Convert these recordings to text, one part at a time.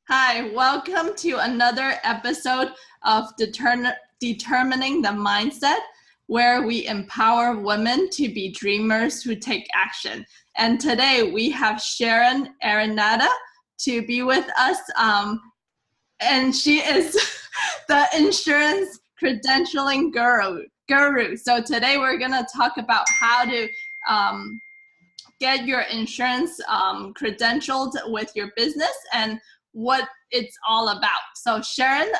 Hi, welcome to another episode of Determining the Mindset, where we empower women to be dreamers who take action. And today we have Sharon Araneta to be with us, and she is the insurance credentialing guru. So today we're going to talk about how to get your insurance credentialed with your business and what it's all about. So Sharon,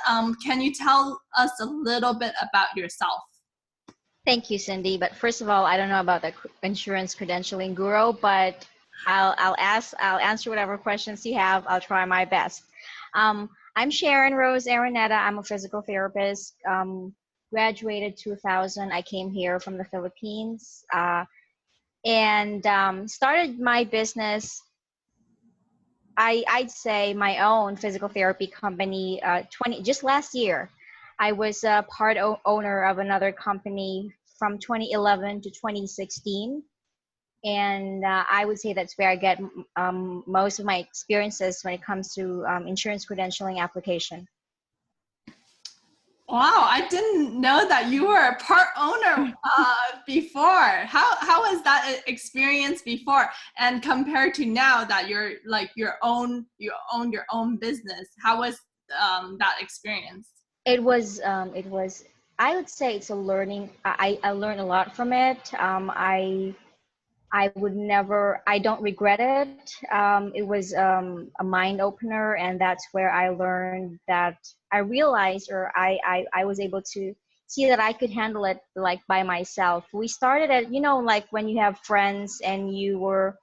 can you tell us a little bit about yourself? Thank you, Cindy. But first of all, I don't know about the insurance credentialing guru, but I'll answer whatever questions you have. I'll try my best. I'm Sharon Rose Araneta. I'm a physical therapist. Graduated 2000. I came here from the Philippines and started my business. I'd say my own physical therapy company just last year. I was a part owner of another company from 2011 to 2016. And I would say that's where I get most of my experiences when it comes to insurance credentialing application. Wow, I didn't know that you were a part owner before. How was that experience before, and compared to now that you're like you own your own business? How was that experience? It was I would say it's a learning. I learned a lot from it. I don't regret it. It was a mind opener, and that's where I learned that I realized, or I was able to see that I could handle it like by myself. We started at, like when you have friends and you're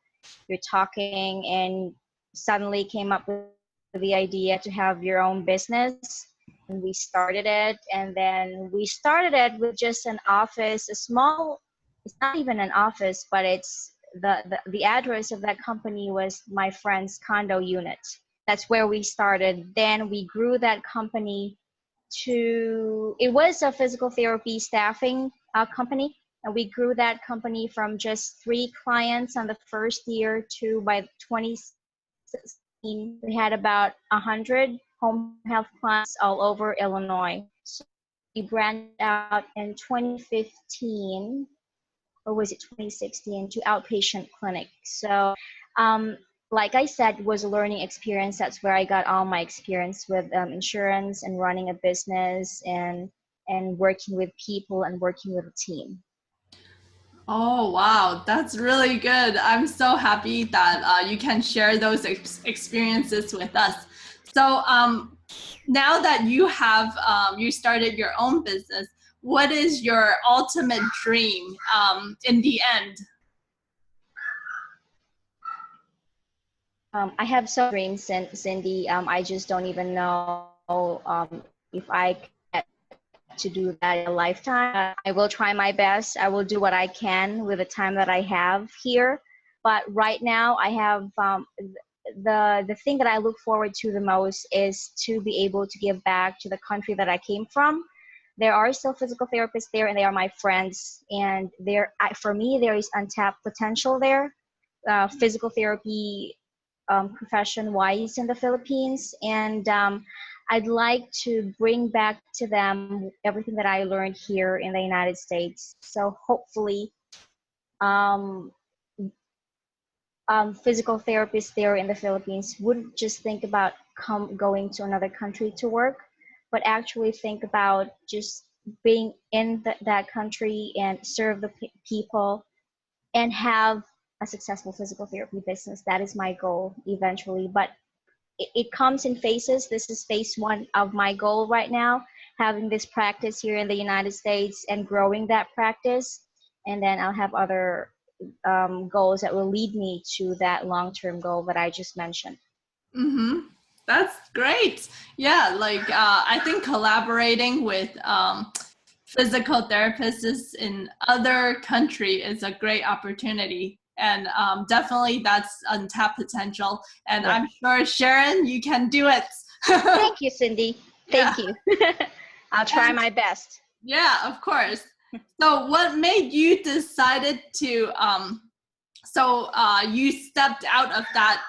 talking and suddenly came up with the idea to have your own business. And we started it, and then we started it with just an office, it's not even an office, but it's the address of that company was my friend's condo unit. That's where we started. Then we grew that company it was a physical therapy staffing company, and we grew that company from just 3 clients on the first year to, by 2016, we had about 100 home health clients all over Illinois. So we branched out in 2015, or was it 2016, to outpatient clinic. So like I said, it was a learning experience. That's where I got all my experience with insurance and running a business and working with people and working with a team. Oh, wow. That's really good. I'm so happy that you can share those experiences with us. So now that you have, you started your own business, what is your ultimate dream in the end? I have some dreams, Cindy. I just don't even know if I get to do that in a lifetime. I will try my best. I will do what I can with the time that I have here. But right now, I have the thing that I look forward to the most is to be able to give back to the country that I came from. There are still physical therapists there, and they are my friends. And for me, there is untapped potential there. Physical therapy profession-wise in the Philippines, and I'd like to bring back to them everything that I learned here in the United States. So hopefully physical therapists there in the Philippines wouldn't just think about going to another country to work, but actually think about just being in that country and serve the people and have a successful physical therapy business. That is my goal eventually, but it comes in phases. This is phase 1 of my goal right now, having this practice here in the United States and growing that practice. And then I'll have other goals that will lead me to that long-term goal that I just mentioned. Mm-hmm. That's great. Yeah, like I think collaborating with physical therapists in other country is a great opportunity. And definitely that's untapped potential. And yeah. I'm sure, Sharon, you can do it. Thank you, Cindy. Thank you. I'll try my best. Yeah, of course. So what made you decided to So you stepped out of that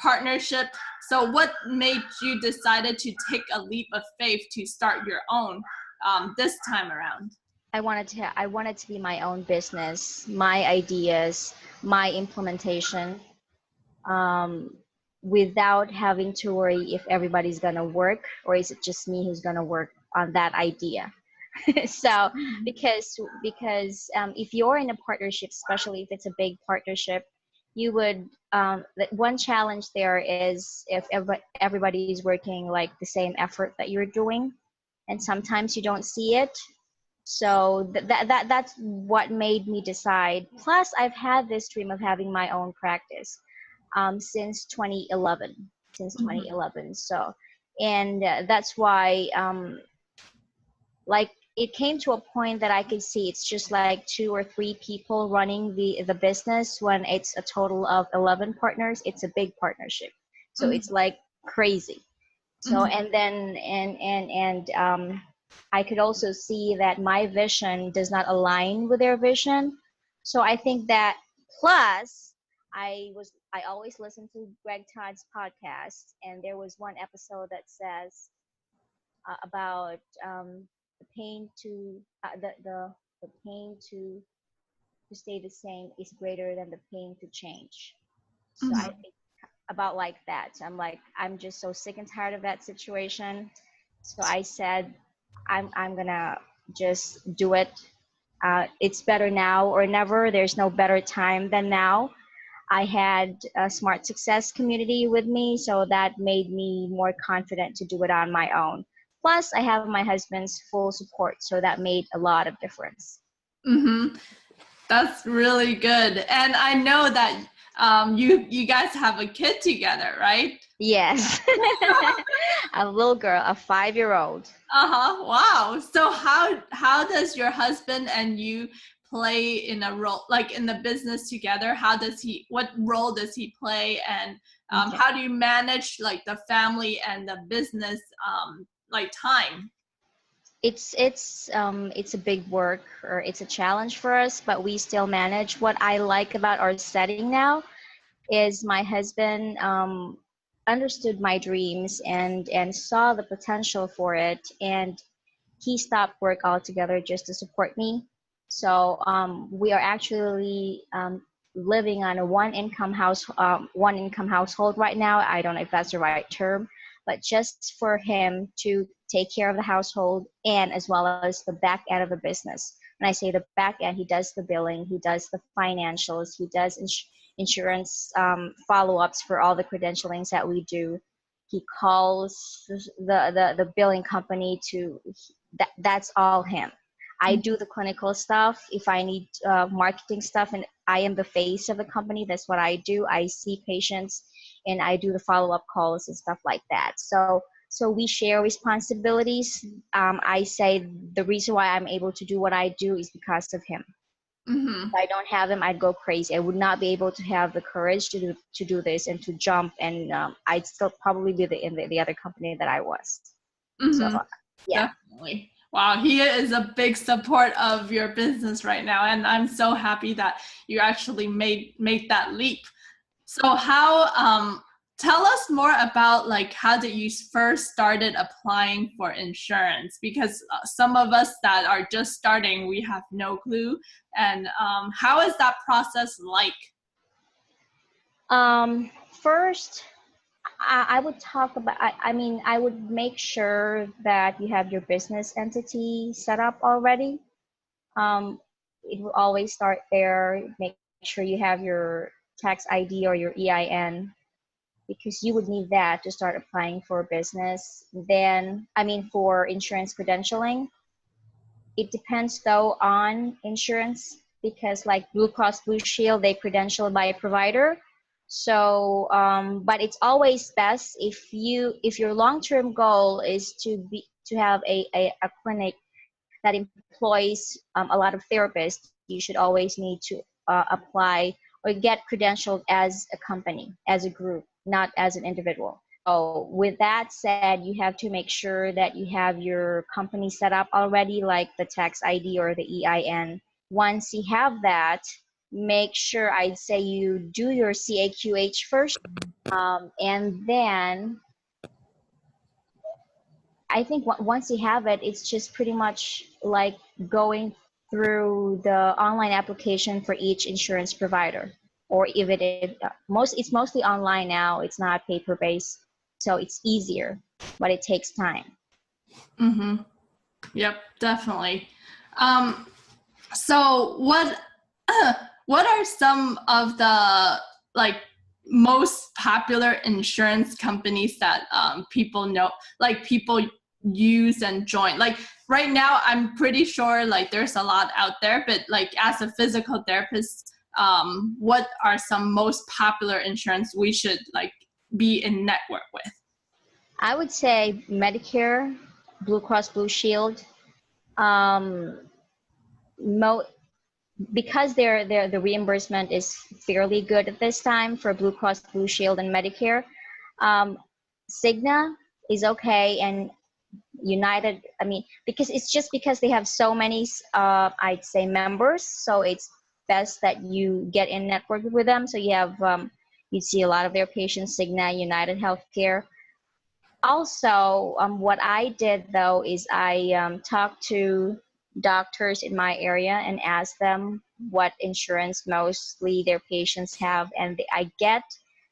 partnership. So what made you decided to take a leap of faith to start your own this time around? I wanted to be my own business, my ideas, my implementation, um, without having to worry if everybody's gonna work or is it just me who's gonna work on that idea. So because if you're in a partnership, especially if it's a big partnership, you would one challenge there is if everybody is working like the same effort that you're doing, and sometimes you don't see it. So that's what made me decide. Plus, I've had this dream of having my own practice since 2011. Since Mhm. 2011. So, and that's why like it came to a point that I could see it's just like two or three people running the business when it's a total of 11 partners. It's a big partnership, so Mhm. it's like crazy. So Mhm. and then I could also see that my vision does not align with their vision. So I think that plus I always listen to Greg Todd's podcast, and there was one episode that says about the pain to the pain to stay the same is greater than the pain to change. So I Mhm. think about like that. So I'm like, I'm just so sick and tired of that situation. So I said, I'm gonna just do it. It's better now or never. There's no better time than now. I had a Smart Success community with me, so that made me more confident to do it on my own. Plus, I have my husband's full support, so that made a lot of difference. Mhm. That's really good. And I know that you guys have a kid together, right? Yes, a little girl, a 5-year-old. Uh-huh. Wow. So how does your husband and you play in a role like in the business together? How does he what role does he play, and Okay. how do you manage like the family and the business like time? It's a big work or it's a challenge for us, but we still manage. What I like about our setting now is my husband understood my dreams and saw the potential for it, and he stopped work altogether just to support me. So we are actually living on a one income household right now. I don't know if that's the right term, but just for him to take care of the household and as well as the back end of the business. When I say the back end, he does the billing, he does the financials, he does insurance follow-ups for all the credentialings that we do. He calls the billing company to that's all him. I do the clinical stuff. If I need marketing stuff, and I am the face of the company, that's what I do. I see patients and I do the follow-up calls and stuff like that. So we share responsibilities. I say the reason why I'm able to do what I do is because of him. Mm-hmm. If I don't have him, I'd go crazy. I would not be able to have the courage to do this and to jump, and I'd still probably be in the other company that I was. So Mm-hmm. yeah. Definitely. Wow, he is a big support of your business right now, and I'm so happy that you actually made that leap. So how tell us more about like how did you first started applying for insurance, because some of us that are just starting, we have no clue, and how is that process like? First, I would talk about, I mean, I would make sure that you have your business entity set up already. Um, it will always start there. Make sure you have your tax ID or your EIN because you would need that to start applying for business. Then, I mean, for insurance credentialing, it depends though on insurance because like Blue Cross Blue Shield, they credential by a provider. So, but it's always best if your long-term goal is to have a clinic that employs a lot of therapists, you should always need to apply or get credentialed as a company, as a group, not as an individual. So with that said, you have to make sure that you have your company set up already, like the tax ID or the EIN. Once you have that, make sure, I'd say, you do your CAQH first, and then I think once you have it, it's just pretty much like going through the online application for each insurance provider, or if it's mostly online now. It's not paper based, so it's easier, but it takes time. Mm-hmm. Yep, definitely. So what are some of the like most popular insurance companies that people know, like people use and join? Like right now, I'm pretty sure like there's a lot out there, but like as a physical therapist, what are some most popular insurance we should like be in network with? I would say Medicare, Blue Cross Blue Shield, um, because the reimbursement is fairly good at this time for Blue Cross Blue Shield and Medicare. Cigna is okay, and United, I mean, because they have so many, I'd say, members, so it's best that you get in network with them. So you have, you see a lot of their patients, Cigna, United Healthcare. Also, what I did though is I talked to doctors in my area and asked them what insurance mostly their patients have, and I get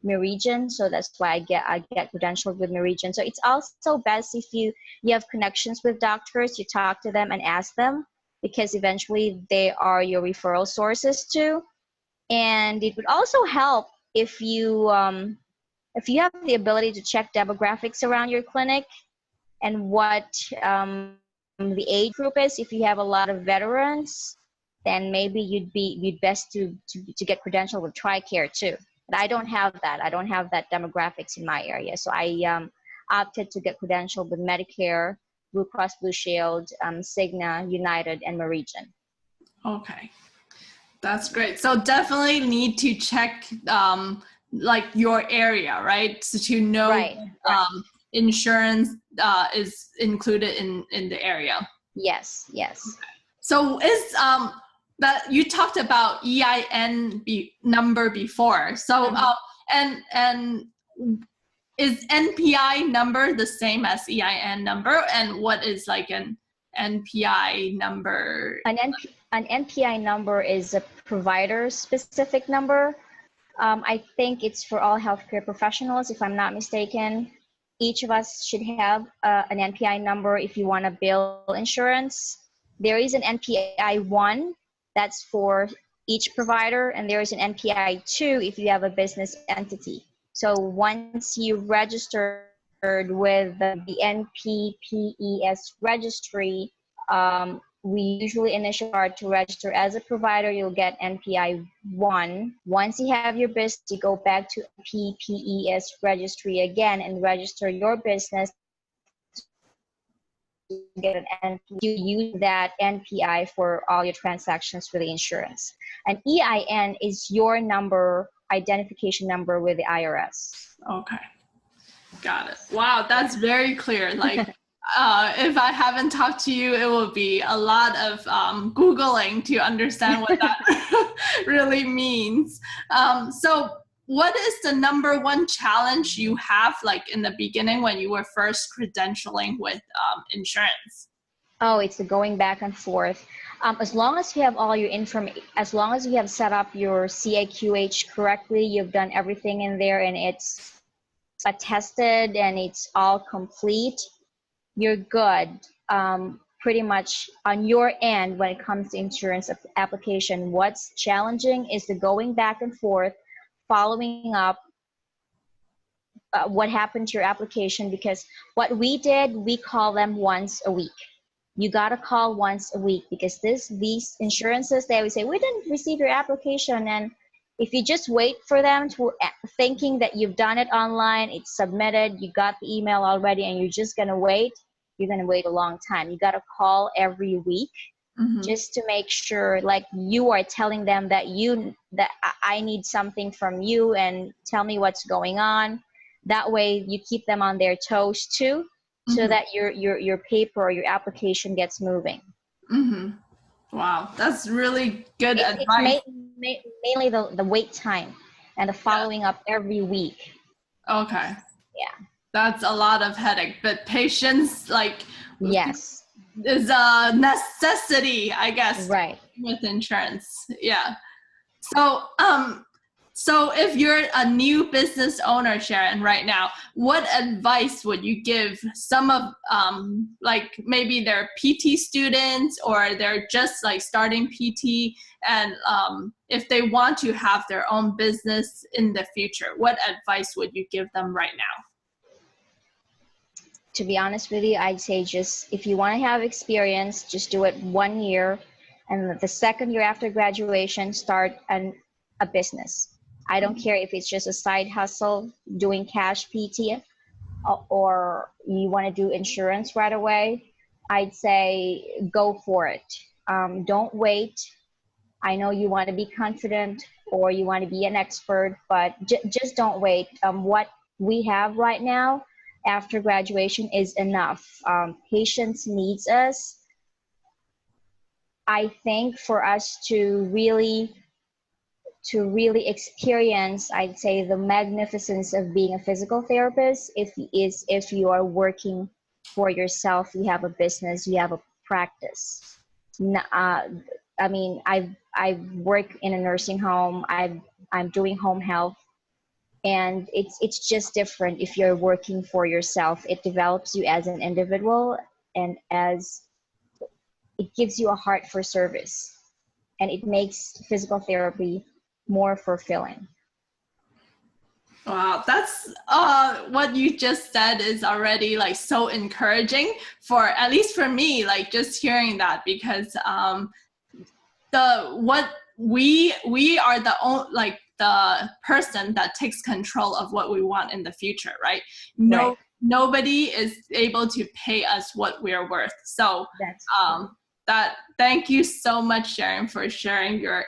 Meridian, so that's why I get credentialed with Meridian. So it's also best if you have connections with doctors, you talk to them and ask them, because eventually they are your referral sources too. And it would also help if you have the ability to check demographics around your clinic and what the age group is. If you have a lot of veterans, then maybe you'd best to get credentialed with TRICARE too. But I don't have that. I don't have that demographics in my area, so I opted to get credentialed with Medicare, Blue Cross Blue Shield, Cigna, United, and Meridian. Okay, that's great. So definitely need to check like your area, right? So to know Right. insurance is included in the area. Yes. So is that you talked about EIN number before? So and is NPI number the same as EIN number? And what is like an NPI number? An NPI number is a provider specific number. I think it's for all healthcare professionals, if I'm not mistaken. Each of us should have an NPI number if you want to bill insurance. There is an NPI 1 that's for each provider, and there is an NPI 2 if you have a business entity. So once you registered with the NPPES registry, we usually initially start to register as a provider. You'll get NPI 1. Once you have your business, you go back to PPES registry again and register your business to get an NPI. You use that NPI for all your transactions for the insurance. And EIN is your number, identification number with the IRS. Okay, got it. Wow, that's very clear. Like, if I haven't talked to you, it will be a lot of Googling to understand what that really means. So what is the number one challenge you have, like in the beginning when you were first credentialing with insurance? Oh, it's the going back and forth. As long as you have all your information, as long as you have set up your CAQH correctly, you've done everything in there and it's attested and it's all complete, you're good. Pretty much on your end when it comes to insurance application. What's challenging is the going back and forth, following up what happened to your application, because what we did, we call them once a week. You got to call once a week, because these insurances, they always say, we didn't receive your application. And if you just wait for them to thinking that you've done it online, it's submitted, you got the email already, and you're just going to wait, you're going to wait a long time. You got to call every week just to make sure, like, you are telling them that I need something from you and tell me what's going on. That way you keep them on their toes too, so that your paper or your application gets moving. Wow, that's really good advice. Mainly the wait time and the following up every week. Okay. Yeah. That's a lot of headache, but patience, like, Yes. is a necessity, I guess, Right. with insurance. Yeah. So if you're a new business owner, Sharon, right now, what advice would you give some of, like maybe they're PT students or they're just like starting PT, and if they want to have their own business in the future, what advice would you give them right now? To be honest with you, I'd say just if you want to have experience, just do it 1 year, and the second year after graduation, start a business. I don't care if it's just a side hustle, doing cash PT, or you want to do insurance right away. I'd say go for it. Don't wait. I know you want to be confident or you want to be an expert, but just don't wait. What we have right now after graduation is enough. Patients needs us. I think for us to really experience, I'd say, the magnificence of being a physical therapist, if you are working for yourself, you have a business, you have a practice. I mean, I've worked in a nursing home. I'm doing home health, and it's just different if you're working for yourself. It develops you as an individual, and as it gives you a heart for service, and it makes physical therapy more fulfilling. Wow, that's what you just said is already like so encouraging for, at least for me, like just hearing that, because we are like the person that takes control of what we want in the future, right? Right. Nobody is able to pay us what we're worth. So thank you so much, Sharon, for sharing your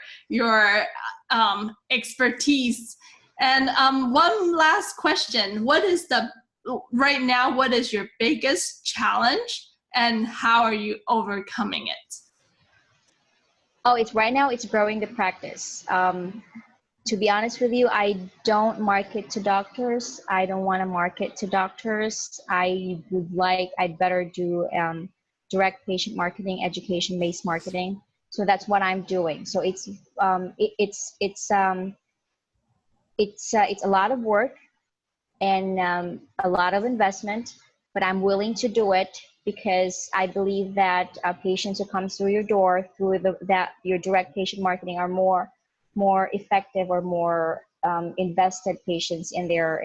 expertise. And one last question: right now, what is your biggest challenge, and how are you overcoming it? Oh, right now it's growing the practice. To be honest with you, I don't market to doctors. I don't want to market to doctors. I'd better do direct patient marketing, education-based marketing. So that's what I'm doing. So it's a lot of work and a lot of investment, but I'm willing to do it because I believe that patients who come through your door through your direct patient marketing are more effective or more invested patients in their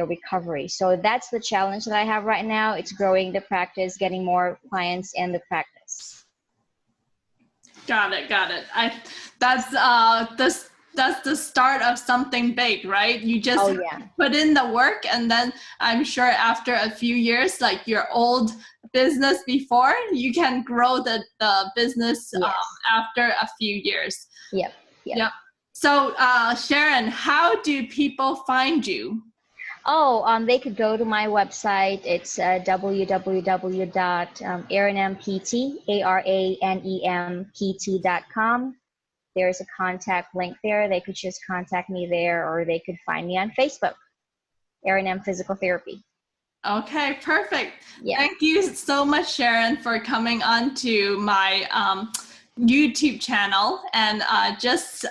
recovery. So that's the challenge that I have right now. It's growing the practice, getting more clients in the practice. Got it. That's the start of something big, right? You just put in the work, and then I'm sure after a few years, like your old business before, you can grow the business after a few years. Yep. So Sharon, how do people find you? Oh, they could go to my website. It's www.aranempmt.com. There's a contact link there. They could just contact me there, or they could find me on Facebook, Aranem Physical Therapy. Okay, perfect. Yeah. Thank you so much, Sharon, for coming on to my YouTube channel. And just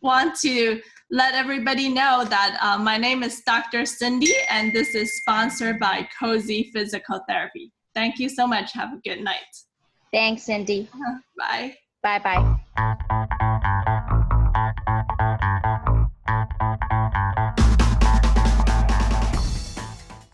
want to let everybody know that my name is Dr. Cindy, and this is sponsored by Cozy Physical Therapy. Thank you so much. Have a good night. Thanks, Cindy. Bye. Bye-bye.